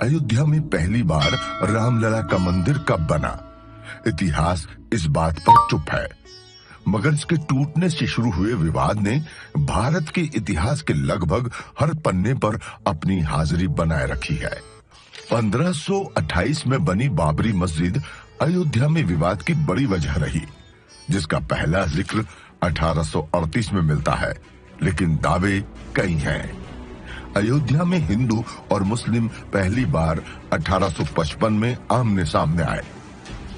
अयोध्या में पहली बार रामलला का मंदिर कब बना? इतिहास इस बात पर चुप है, मगर इसके टूटने से शुरू हुए विवाद ने भारत के इतिहास के लगभग हर पन्ने पर अपनी हाजिरी बनाए रखी है। 1528 में बनी बाबरी मस्जिद अयोध्या में विवाद की बड़ी वजह रही, जिसका पहला जिक्र 1838 में मिलता है, लेकिन दावे कई हैं। अयोध्या में हिंदू और मुस्लिम पहली बार 1855 में आमने सामने आए।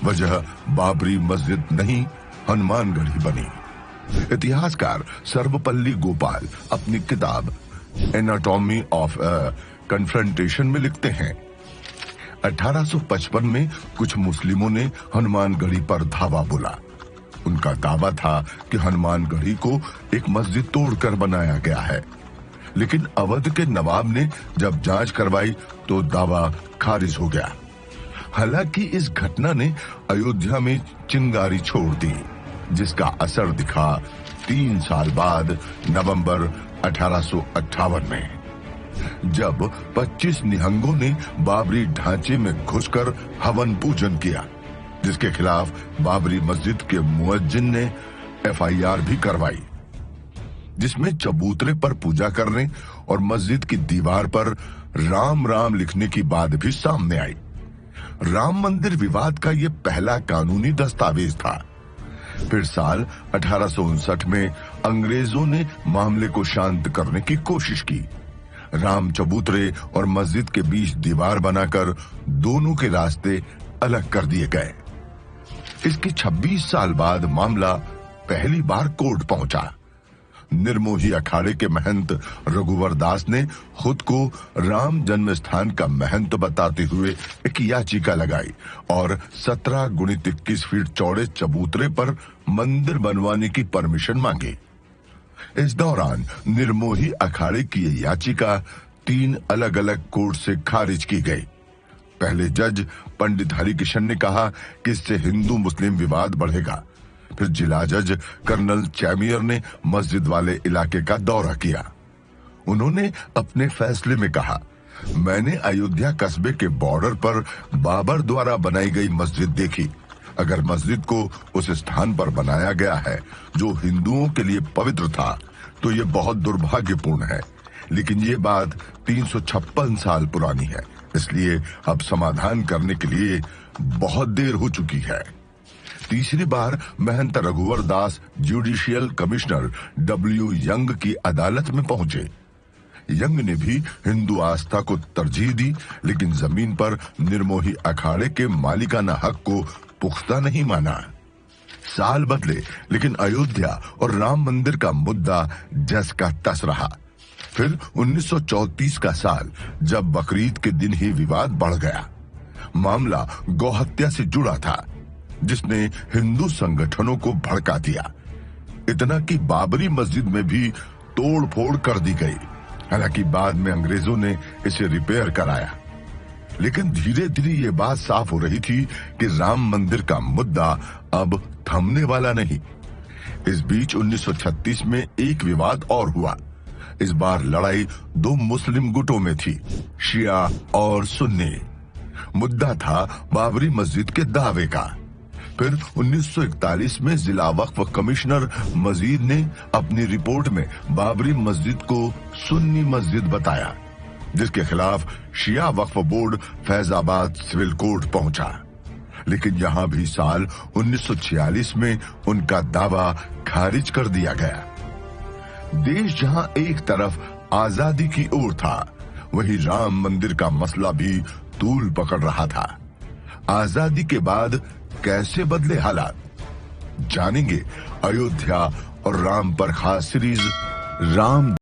वजह बाबरी मस्जिद नहीं, हनुमानगढ़ी बनी। इतिहासकार सर्वपल्ली गोपाल अपनी किताब एनाटॉमी ऑफ कन्फ्रंटेशन में लिखते हैं, 1855 में कुछ मुस्लिमों ने हनुमानगढ़ी पर धावा बोला। उनका दावा था कि हनुमानगढ़ी को एक मस्जिद तोड़कर बनाया गया है, लेकिन अवध के नवाब ने जब जांच करवाई तो दावा खारिज हो गया। हालांकि इस घटना ने अयोध्या में चिंगारी छोड़ दी, जिसका असर दिखा 3 साल बाद नवंबर 1858 में, जब 25 निहंगों ने बाबरी ढांचे में घुसकर हवन पूजन किया, जिसके खिलाफ बाबरी मस्जिद के मुअज्जिन ने FIR भी करवाई, जिसमें चबूतरे पर पूजा करने और मस्जिद की दीवार पर राम राम लिखने की बात भी सामने आई। राम मंदिर विवाद का यह पहला कानूनी दस्तावेज था। फिर साल 1859 में अंग्रेजों ने मामले को शांत करने की कोशिश की। राम चबूतरे और मस्जिद के बीच दीवार बनाकर दोनों के रास्ते अलग कर दिए गए। इसके 26 साल बाद मामला पहली बार कोर्ट पहुंचा। निर्मोही अखाड़े के महंत रघुवर दास ने खुद को राम जन्म स्थान का महंत बताते हुए एक याचिका लगाई और 17 गुणित 21 फीट चौड़े चबूतरे पर मंदिर बनवाने की परमिशन मांगी। इस दौरान निर्मोही अखाड़े की यह याचिका 3 अलग अलग कोर्ट से खारिज की गई। पहले जज पंडित हरिकिशन ने कहा कि इससे हिंदू मुस्लिम विवाद बढ़ेगा। फिर जिला जज कर्नल चैमियर ने मस्जिद वाले इलाके का दौरा किया। उन्होंने अपने फैसले में कहा, मैंने अयोध्या कस्बे के बॉर्डर पर बाबर द्वारा बनाई गई मस्जिद देखी। अगर मस्जिद को उस स्थान पर बनाया गया है जो हिंदुओं के लिए पवित्र था, तो ये बहुत दुर्भाग्यपूर्ण है, लेकिन ये बात 356 साल पुरानी है, इसलिए अब समाधान करने के लिए बहुत देर हो चुकी है। तीसरी बार महंत रघुवर दास जुडिशियल कमिश्नर W यंग की अदालत में पहुंचे। यंग ने भी हिंदू आस्था को तरजीह दी, लेकिन जमीन पर निर्मोही अखाड़े के मालिकाना हक को पुख्ता नहीं माना। साल बदले, लेकिन अयोध्या और राम मंदिर का मुद्दा जस का तस रहा। फिर 1934 का साल, जब बकरीद के दिन ही विवाद बढ़ गया। मामला गौहत्या से जुड़ा था, जिसने हिंदू संगठनों को भड़का दिया। इतना कि बाबरी मस्जिद में भी तोड़ फोड़ कर दी गई। हालांकि बाद में अंग्रेजों ने इसे रिपेयर कराया, लेकिन धीरे धीरे ये बात साफ हो रही थी कि राम मंदिर का मुद्दा अब थमने वाला नहीं। इस बीच 1936 में एक विवाद और हुआ। इस बार लड़ाई 2 मुस्लिम गुटों में थी, शिया और सुन्नी। मुद्दा था बाबरी मस्जिद के दावे का। फिर 1941 में जिला वक्फ कमिश्नर मजीद ने अपनी रिपोर्ट में बाबरी मस्जिद को सुन्नी मस्जिद बताया, जिसके खिलाफ Shia Waqf board Faizabad civil court पहुंचा। लेकिन यहां भी साल 1946 में उनका दावा खारिज कर दिया गया। देश जहां एक तरफ आजादी की ओर था, वहीं राम मंदिर का मसला भी तूल पकड़ रहा था। आजादी के बाद कैसे बदले हालात, जानेंगे अयोध्या और राम पर खास सीरीज राम